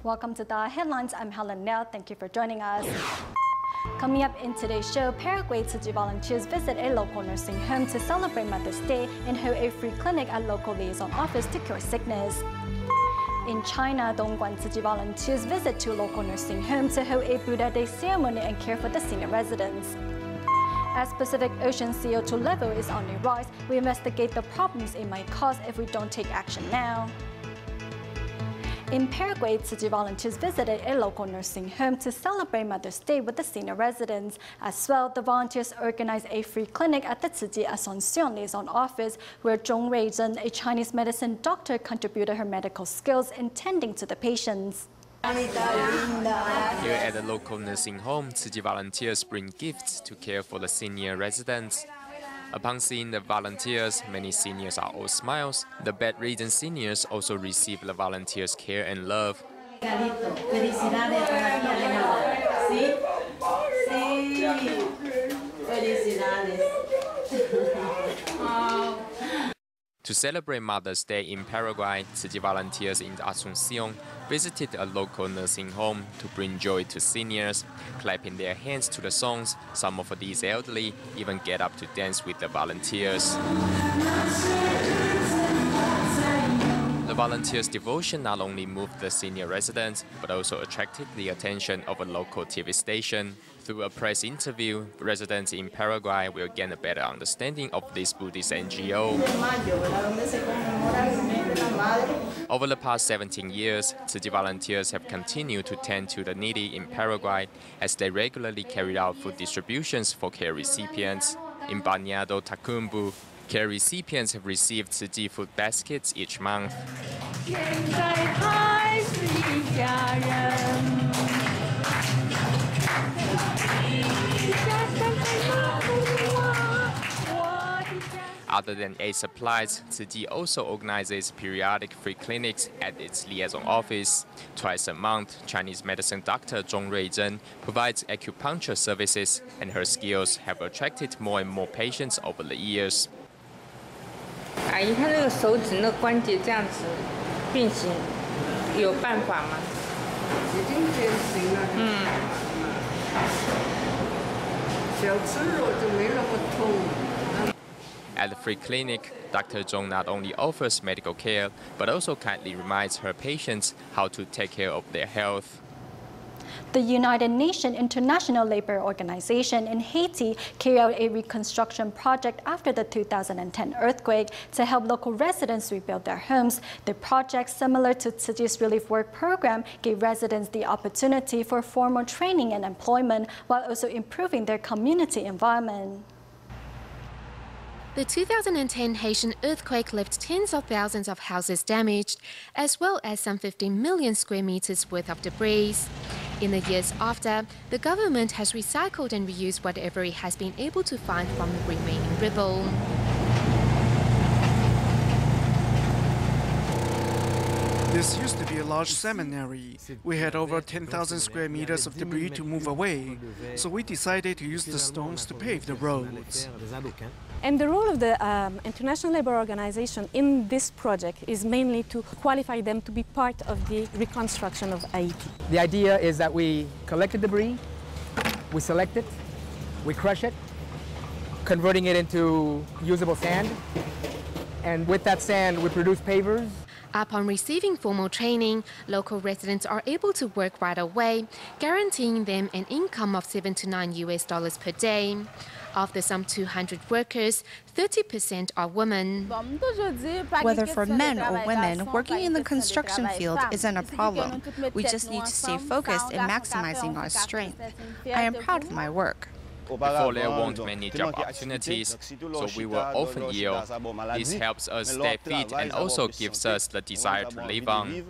Welcome to the headlines. I'm Helen Liao. Thank you for joining us. Coming up in today's show, Paraguay Tzu Chi volunteers visit a local nursing home to celebrate Mother's Day and hold a free clinic at local liaison office to cure sickness. In China, Dongguan Tzu Chi volunteers visit two local nursing homes to hold a Buddha Day ceremony and care for the senior residents. As Pacific Ocean CO2 level is on a rise, we investigate the problems it might cause if we don't take action now. In Paraguay, Tzu Chi volunteers visited a local nursing home to celebrate Mother's Day with the senior residents. As well, the volunteers organized a free clinic at the Tzu Chi Asuncion liaison office, where Zhong Ruizhen, a Chinese medicine doctor, contributed her medical skills in tending to the patients. Here at the local nursing home, Tzu Chi volunteers bring gifts to care for the senior residents. Upon seeing the volunteers, many seniors are all smiles. The bedridden seniors also receive the volunteers' care and love. To celebrate Mother's Day in Paraguay, Tzu Chi volunteers in Asuncion visited a local nursing home to bring joy to seniors, clapping their hands to the songs. Some of these elderly even get up to dance with the volunteers. The volunteers' devotion not only moved the senior residents, but also attracted the attention of a local TV station. Through a press interview, residents in Paraguay will gain a better understanding of this Buddhist NGO. Over the past 17 years, Tzu Chi volunteers have continued to tend to the needy in Paraguay as they regularly carry out food distributions for care recipients. In Bañado, Tacumbu, care recipients have received Tzu Chi food baskets each month. Other than aid supplies, Tzu Chi also organizes periodic free clinics at its liaison office. Twice a month, Chinese medicine doctor Zhong Ruizhen provides acupuncture services, and her skills have attracted more and more patients over the years. 阿姨，她那个手指那关节这样子变形，有办法吗？已经变形了。小吃肉就没那么痛。 At the free clinic, Dr. Zhong not only offers medical care, but also kindly reminds her patients how to take care of their health. The United Nations International Labour Organization in Haiti carried out a reconstruction project after the 2010 earthquake to help local residents rebuild their homes. The project, similar to Tzu Chi's relief work program, gave residents the opportunity for formal training and employment while also improving their community environment. The 2010 Haitian earthquake left tens of thousands of houses damaged, as well as some 15 million square meters worth of debris. In the years after, the government has recycled and reused whatever it has been able to find from the remaining rubble. This used to be a large seminary. We had over 10,000 square meters of debris to move away, so we decided to use the stones to pave the roads. And the role of the International Labour Organization in this project is mainly to qualify them to be part of the reconstruction of Haiti. The idea is that we collect the debris, we select it, we crush it, converting it into usable sand, and with that sand we produce pavers. Upon receiving formal training, local residents are able to work right away, guaranteeing them an income of $7 to $9 per day. Of the some 200 workers, 30% are women. Whether for men or women, working in the construction field isn't a problem. We just need to stay focused in maximizing our strength. I am proud of my work. Before there weren't many job opportunities, so we were often ill. This helps us stay fit and also gives us the desire to live on.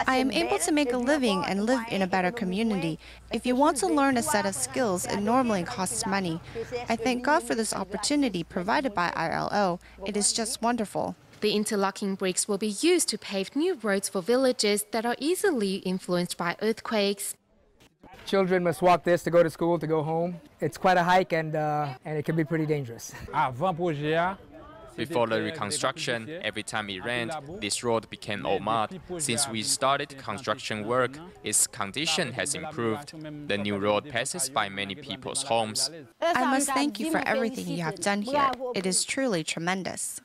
I am able to make a living and live in a better community. If you want to learn a set of skills, it normally costs money. I thank God for this opportunity provided by ILO. It is just wonderful. The interlocking bricks will be used to pave new roads for villages that are easily influenced by earthquakes. Children must walk this to go to school, to go home. It's quite a hike, and it can be pretty dangerous. Before the reconstruction, every time it rained, this road became all mud. Since we started construction work, its condition has improved. The new road passes by many people's homes. I must thank you for everything you have done here. It is truly tremendous.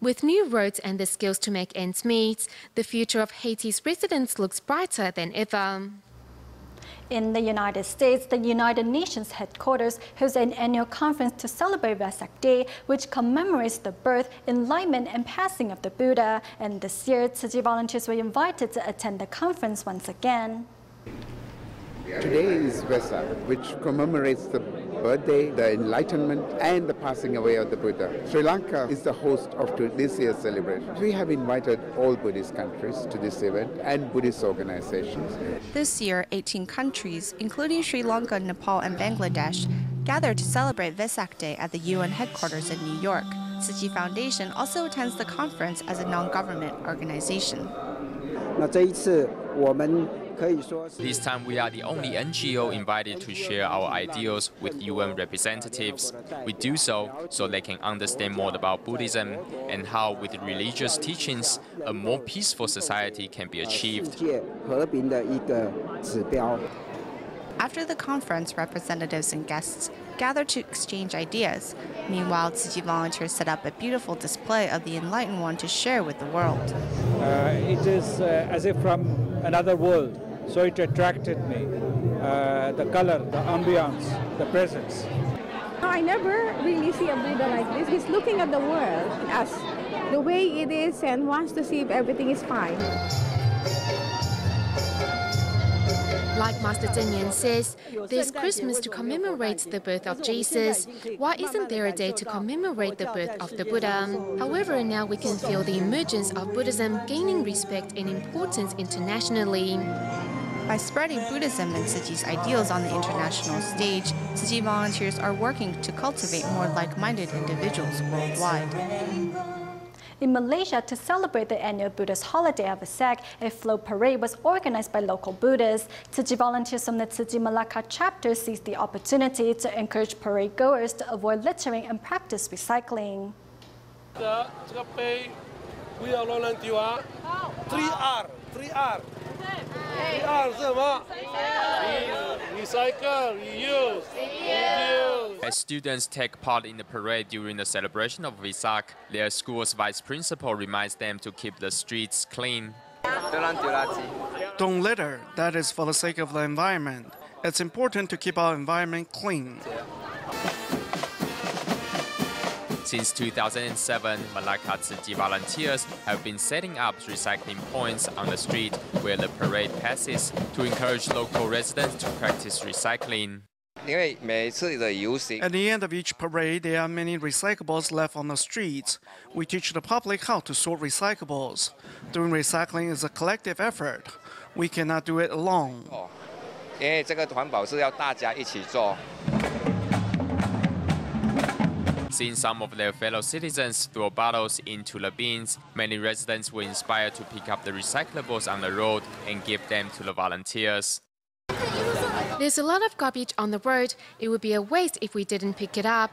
With new roads and the skills to make ends meet, the future of Haiti's residents looks brighter than ever. In the United States, the United Nations headquarters hosts an annual conference to celebrate Vesak Day, which commemorates the birth, enlightenment, and passing of the Buddha. And this year, Tzu Chi volunteers were invited to attend the conference once again. Today is Vesak, which commemorates the birthday, the enlightenment, and the passing away of the Buddha. Sri Lanka is the host of this year's celebration. We have invited all Buddhist countries to this event and Buddhist organizations. This year, 18 countries, including Sri Lanka, Nepal, and Bangladesh, gathered to celebrate Vesak Day at the UN headquarters in New York. Tzu Chi Foundation also attends the conference as a non-government organization. This time we are the only NGO invited to share our ideals with UN representatives. We do so they can understand more about Buddhism and how with religious teachings, a more peaceful society can be achieved. After the conference, representatives and guests gathered to exchange ideas. Meanwhile, Tzu Chi volunteers set up a beautiful display of the Enlightened One to share with the world. It is as if from another world, so it attracted me. The color, the ambiance, the presence. I never really see a Buddha like this. He's looking at the world as the way it is and wants to see if everything is fine. Like Master Zhenyan says, there's Christmas to commemorate the birth of Jesus. Why isn't there a day to commemorate the birth of the Buddha? However, now we can feel the emergence of Buddhism gaining respect and importance internationally. By spreading Buddhism and Tzu Chi's ideals on the international stage, Tzu Chi volunteers are working to cultivate more like-minded individuals worldwide. In Malaysia, to celebrate the annual Buddhist holiday of Vesak, a float parade was organized by local Buddhists. Tzu Chi volunteers from the Tzu Chi Malacca chapter seized the opportunity to encourage parade goers to avoid littering and practice recycling. 3R 是什么 ？Recycle, reuse, reduce. As students take part in the parade during the celebration of Vesak, their school's vice principal reminds them to keep the streets clean. Don't litter. That is for the sake of the environment. It's important to keep our environment clean. Since 2007, Malacca Tzu Chi volunteers have been setting up recycling points on the street where the parade passes to encourage local residents to practice recycling. At the end of each parade, there are many recyclables left on the streets. We teach the public how to sort recyclables. Doing recycling is a collective effort. We cannot do it alone. Seeing some of their fellow citizens throw bottles into the bins, many residents were inspired to pick up the recyclables on the road and give them to the volunteers. There's a lot of garbage on the road. It would be a waste if we didn't pick it up.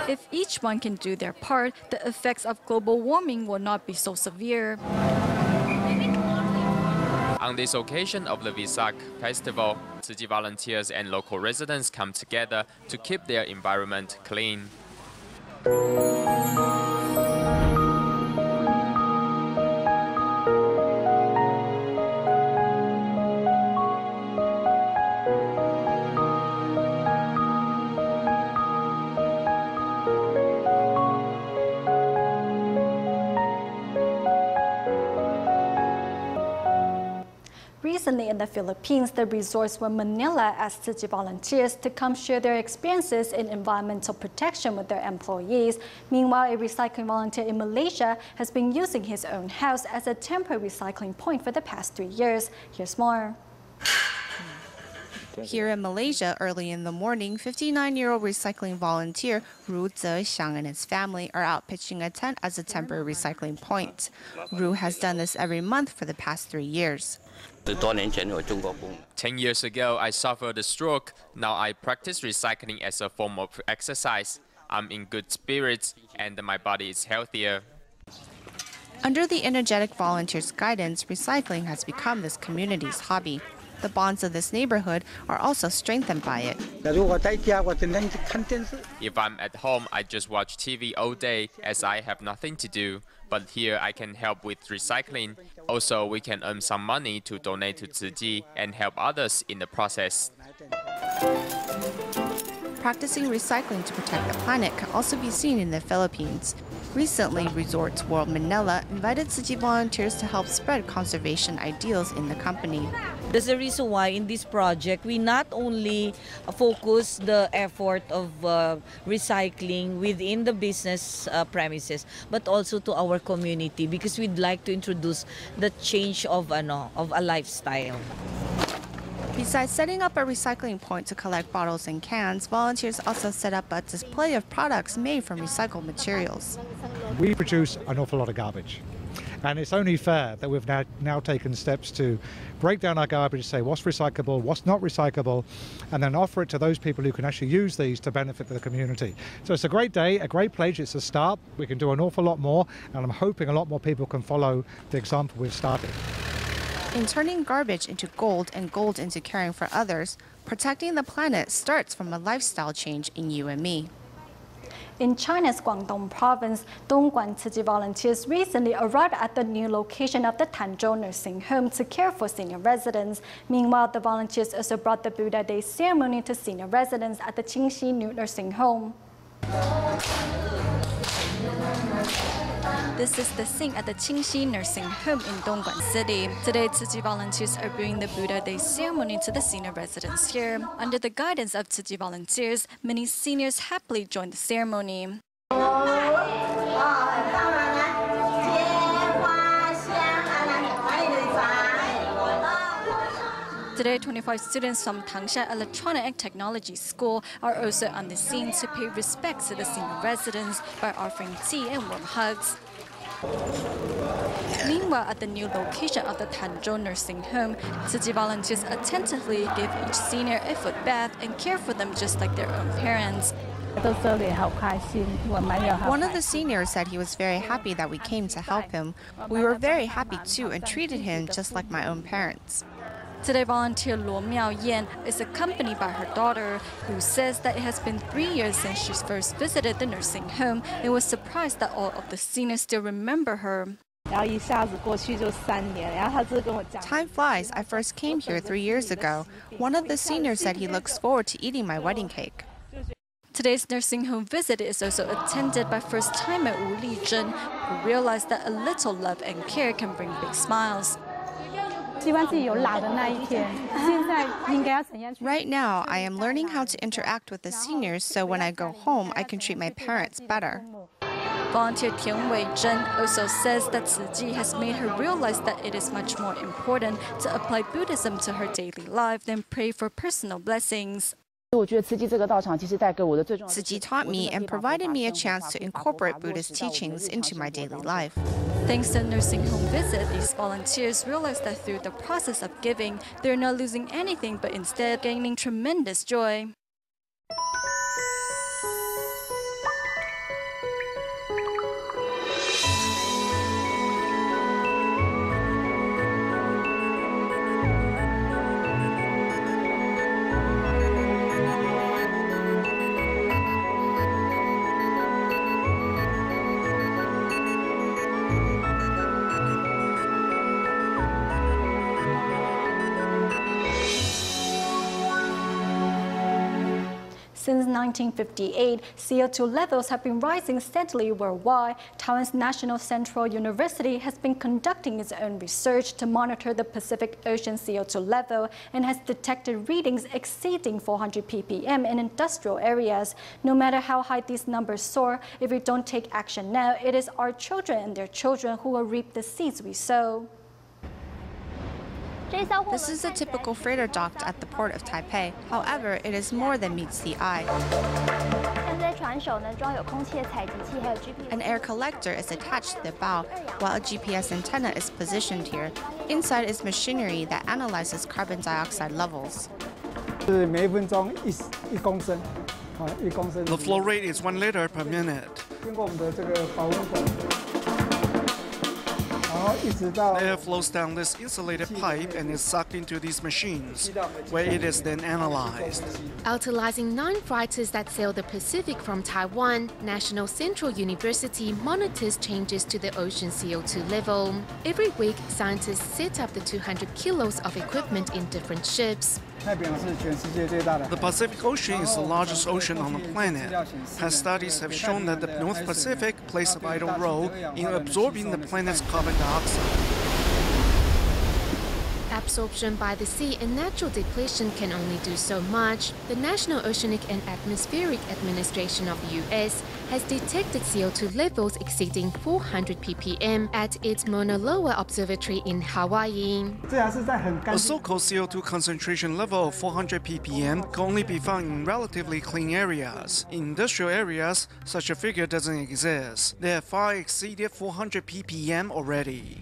If each one can do their part, the effects of global warming will not be so severe. On this occasion of the Vesak festival, Tzu Chi volunteers and local residents come together to keep their environment clean. Recently in the Philippines, the resorts were Manila asked Tzu Chi volunteers to come share their experiences in environmental protection with their employees. Meanwhile, a recycling volunteer in Malaysia has been using his own house as a temporary recycling point for the past 3 years. Here's more. Here in Malaysia, early in the morning, 59-year-old recycling volunteer Ru Zexiang and his family are out pitching a tent as a temporary recycling point. Ru has done this every month for the past 3 years. 10 years ago, I suffered a stroke. Now I practice recycling as a form of exercise. I'm in good spirits and my body is healthier. Under the energetic volunteers' guidance, recycling has become this community's hobby. The bonds of this neighborhood are also strengthened by it. If I'm at home, I just watch TV all day as I have nothing to do. But here I can help with recycling. Also, we can earn some money to donate to Tzu Chi and help others in the process. Practicing recycling to protect the planet can also be seen in the Philippines. Recently, Resorts World Manila invited Tzu Chi volunteers to help spread conservation ideals in the company. That's the reason why in this project we not only focus the effort of recycling within the business premises, but also to our community, because we'd like to introduce the change of a lifestyle. Besides setting up a recycling point to collect bottles and cans, volunteers also set up a display of products made from recycled materials. We produce an awful lot of garbage, and it's only fair that we've now taken steps to break down our garbage, say what's recyclable, what's not recyclable, and then offer it to those people who can actually use these to benefit the community. So it's a great day, a great pledge. It's a start. We can do an awful lot more, and I'm hoping a lot more people can follow the example we've started. In turning garbage into gold and gold into caring for others, protecting the planet starts from a lifestyle change in you and me. In China's Guangdong province, Dongguan Tzu Chi volunteers recently arrived at the new location of the Tanzhou nursing home to care for senior residents. Meanwhile, the volunteers also brought the Buddha Day ceremony to senior residents at the Qingxi new nursing home. This is the scene at the Qingxi nursing home in Dongguan City. Today, Tzu Chi volunteers are bringing the Buddha Day ceremony to the senior residents here. Under the guidance of Tzu Chi volunteers, many seniors happily joined the ceremony. Today, 25 students from Tangshan Electronic and Technology School are also on the scene to pay respect to the senior residents by offering tea and warm hugs. Meanwhile, at the new location of the Tanzhou nursing home, Tzu Chi volunteers attentively give each senior a foot bath and care for them just like their own parents. One of the seniors said he was very happy that we came to help him. We were very happy too and treated him just like my own parents. Today, volunteer Luo Miaoyan is accompanied by her daughter, who says that it has been 3 years since she first visited the nursing home and was surprised that all of the seniors still remember her. Time flies. I first came here 3 years ago. One of the seniors said he looks forward to eating my wedding cake. Today's nursing home visit is also attended by first-timer Wu Lizhen, who realized that a little love and care can bring big smiles. Right now, I am learning how to interact with the seniors so when I go home, I can treat my parents better. Volunteer Tian Wei-zhen also says that Tzu Chi has made her realize that it is much more important to apply Buddhism to her daily life than pray for personal blessings. Tzu Chi taught me and provided me a chance to incorporate Buddhist teachings into my daily life. Thanks to the nursing home visit, these volunteers realized that through the process of giving, they're not losing anything but instead gaining tremendous joy. Since 1958, CO2 levels have been rising steadily worldwide. Taiwan's National Central University has been conducting its own research to monitor the Pacific Ocean CO2 level and has detected readings exceeding 400 ppm in industrial areas. No matter how high these numbers soar, if we don't take action now, it is our children and their children who will reap the seeds we sow. This is a typical freighter docked at the port of Taipei. However, it is more than meets the eye. An air collector is attached to the bow, while a GPS antenna is positioned here. Inside is machinery that analyzes carbon dioxide levels. The flow rate is 1 liter per minute. The air flows down this insulated pipe and is sucked into these machines, where it is then analyzed. Utilizing 9 freighters that sail the Pacific from Taiwan, National Central University monitors changes to the ocean CO2 level. Every week, scientists set up the 200 kilos of equipment in different ships. The Pacific Ocean is the largest ocean on the planet. Past studies have shown that the North Pacific plays a vital role in absorbing the planet's carbon dioxide. Absorption by the sea and natural depletion can only do so much. The National Oceanic and Atmospheric Administration of the US has detected CO2 levels exceeding 400 ppm at its Mauna Loa Observatory in Hawaii. A so-called CO2 concentration level of 400 ppm can only be found in relatively clean areas. In industrial areas, such a figure doesn't exist. They have far exceeded 400 ppm already.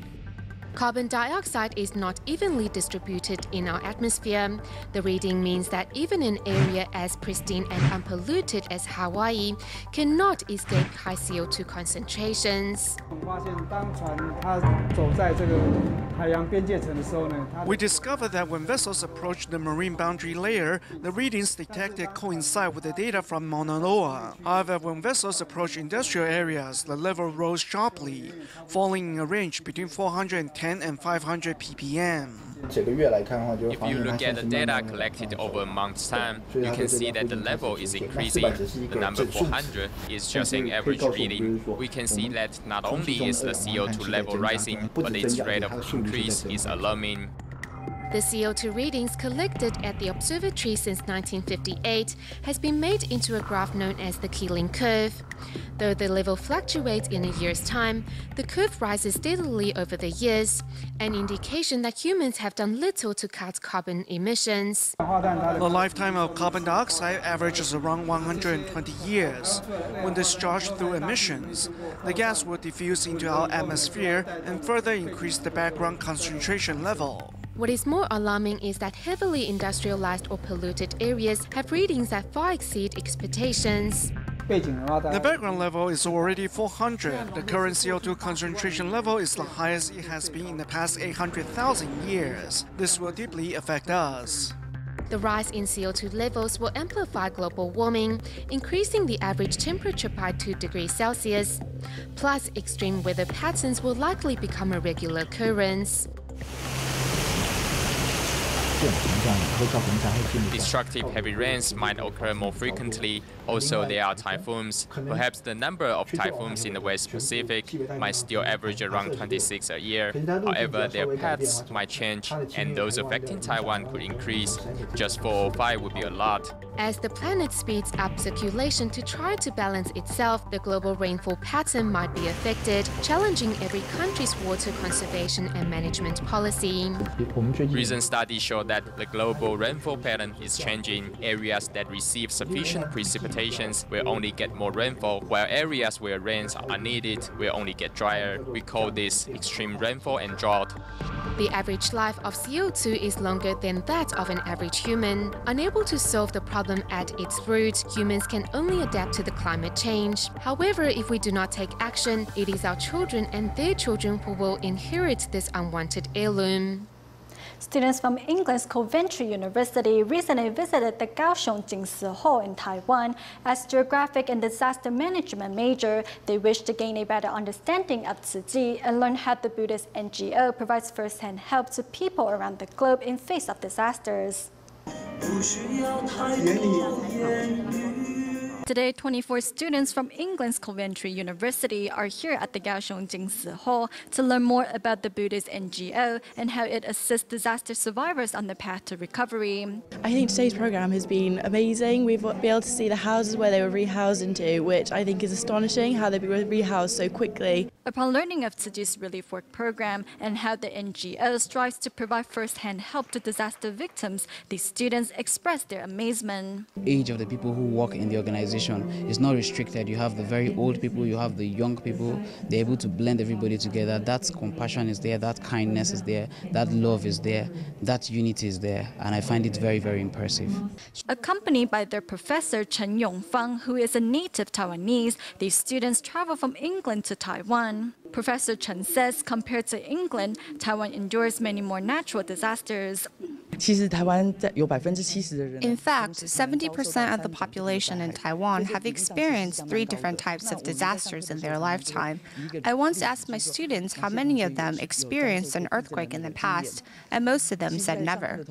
Carbon dioxide is not evenly distributed in our atmosphere. The reading means that even an area as pristine and unpolluted as Hawaii cannot escape high CO2 concentrations. We discovered that when vessels approach the marine boundary layer, the readings detected coincide with the data from Mauna Loa. However, when vessels approach industrial areas, the level rose sharply, falling in a range between 410 and 500 ppm. If you look at the data collected over a month's time, you can see that the level is increasing. The number 400 is just an average reading. We can see that not only is the CO2 level rising, but its rate of increase is alarming. The CO2 readings collected at the observatory since 1958 has been made into a graph known as the Keeling curve. Though the level fluctuates in a year's time, the curve rises steadily over the years, an indication that humans have done little to cut carbon emissions. The lifetime of carbon dioxide averages around 120 years. When discharged through emissions, the gas will diffuse into our atmosphere and further increase the background concentration level. What is more alarming is that heavily industrialized or polluted areas have readings that far exceed expectations. The background level is already 400. The current CO2 concentration level is the highest it has been in the past 800,000 years. This will deeply affect us. The rise in CO2 levels will amplify global warming, increasing the average temperature by 2 degrees Celsius. Plus, extreme weather patterns will likely become a regular occurrence. Destructive heavy rains might occur more frequently. Also, there are typhoons. Perhaps the number of typhoons in the West Pacific might still average around 26 a year. However, their paths might change, and those affecting Taiwan could increase. Just 4 or 5 would be a lot. As the planet speeds up circulation to try to balance itself, the global rainfall pattern might be affected, challenging every country's water conservation and management policy. Recent studies show that the global rainfall pattern is changing. Areas that receive sufficient precipitations will only get more rainfall, while areas where rains are needed will only get drier. We call this extreme rainfall and drought. The average life of CO2 is longer than that of an average human. Unable to solve the problem at its root, humans can only adapt to the climate change. However, if we do not take action, it is our children and their children who will inherit this unwanted heirloom. Students from England's Coventry University recently visited the Kaohsiung Jingsi Hall in Taiwan. As geographic and disaster management major, they wish to gain a better understanding of Tzu Chi and learn how the Buddhist NGO provides first-hand help to people around the globe in face of disasters. Today, 24 students from England's Coventry University are here at the Kaohsiung Jingsi Hall to learn more about the Buddhist NGO and how it assists disaster survivors on the path to recovery. I think today's program has been amazing. We've been able to see the houses where they were rehoused into, which I think is astonishing, how they were rehoused so quickly. Upon learning of Tzu Chi's relief work program and how the NGO strives to provide first-hand help to disaster victims, these students expressed their amazement. Each of the people who work in the organization population is not restricted. You have the very old people, you have the young people. They're able to blend everybody together. That compassion is there, that kindness is there, that love is there, that unity is there, and I find it very, very impressive. Accompanied by their professor Chen Yongfang, who is a native Taiwanese, these students travel from England to Taiwan. Professor Chen says compared to England, Taiwan endures many more natural disasters. In fact, 70% of the population in Taiwan have experienced 3 different types of disasters in their lifetime. I once asked my students how many of them experienced an earthquake in the past, and most of them said never.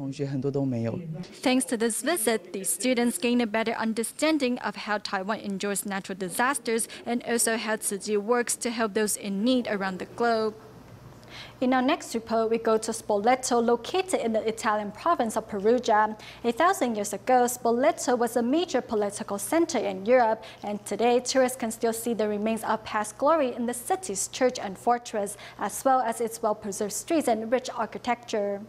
Thanks to this visit, these students gain a better understanding of how Taiwan endures natural disasters and also how Tzu Chi works to help those in need around the globe. In our next report, we go to Spoleto, located in the Italian province of Perugia. 1,000 years ago, Spoleto was a major political center in Europe, and today tourists can still see the remains of past glory in the city's church and fortress, as well as its well-preserved streets and rich architecture.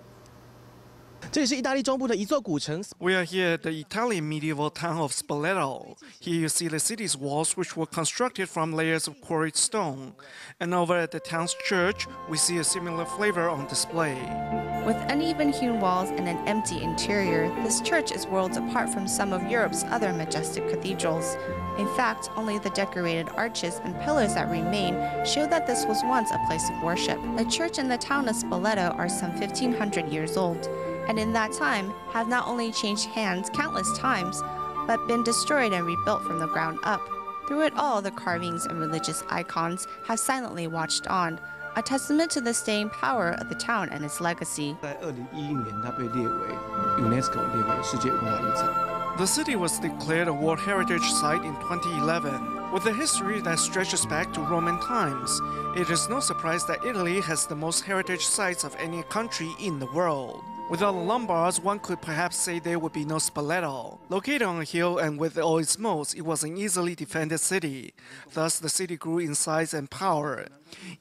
We are here at the Italian medieval town of Spoleto. Here you see the city's walls, which were constructed from layers of quarried stone. And over at the town's church, we see a similar flavor on display. With uneven hewn walls and an empty interior, this church is worlds apart from some of Europe's other majestic cathedrals. In fact, only the decorated arches and pillars that remain show that this was once a place of worship. The church and the town of Spoleto are some 1,500 years old, and in that time have not only changed hands countless times, but been destroyed and rebuilt from the ground up. Through it all, the carvings and religious icons have silently watched on, a testament to the staying power of the town and its legacy. The city was declared a World Heritage Site in 2011. With a history that stretches back to Roman times, it is no surprise that Italy has the most heritage sites of any country in the world. Without the Lombards, one could perhaps say there would be no Spoleto. Located on a hill and with all its moats, it was an easily defended city. Thus, the city grew in size and power.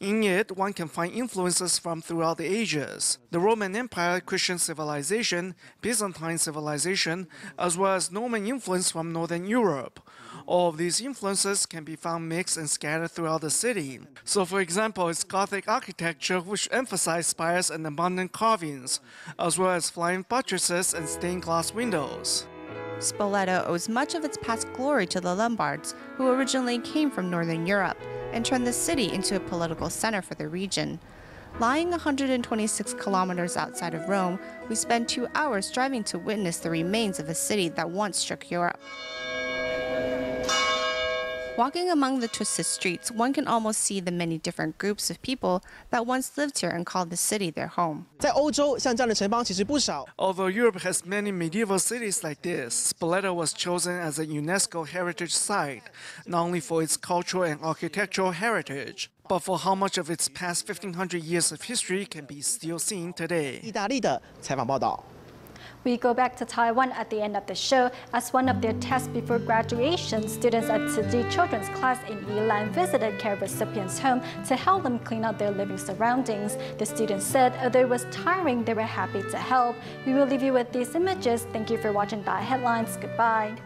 In it, one can find influences from throughout the ages. The Roman Empire, Christian civilization, Byzantine civilization, as well as Norman influence from Northern Europe. All of these influences can be found mixed and scattered throughout the city. So for example, its Gothic architecture, which emphasized spires and abundant carvings, as well as flying buttresses and stained glass windows. Spoleto owes much of its past glory to the Lombards, who originally came from Northern Europe and turned the city into a political center for the region. Lying 126 kilometers outside of Rome, we spent 2 hours driving to witness the remains of a city that once shook Europe. Walking among the twisted streets, one can almost see the many different groups of people that once lived here and called the city their home. Although Europe has many medieval cities like this, Spoleto was chosen as a UNESCO heritage site, not only for its cultural and architectural heritage, but for how much of its past 1,500 years of history can be still seen today. We go back to Taiwan at the end of the show. As one of their tests before graduation, students at Tzu Chi children's class in Yilan visited care recipients' home to help them clean up their living surroundings. The students said although it was tiring, they were happy to help. We will leave you with these images. Thank you for watching Dai Headlines. Goodbye.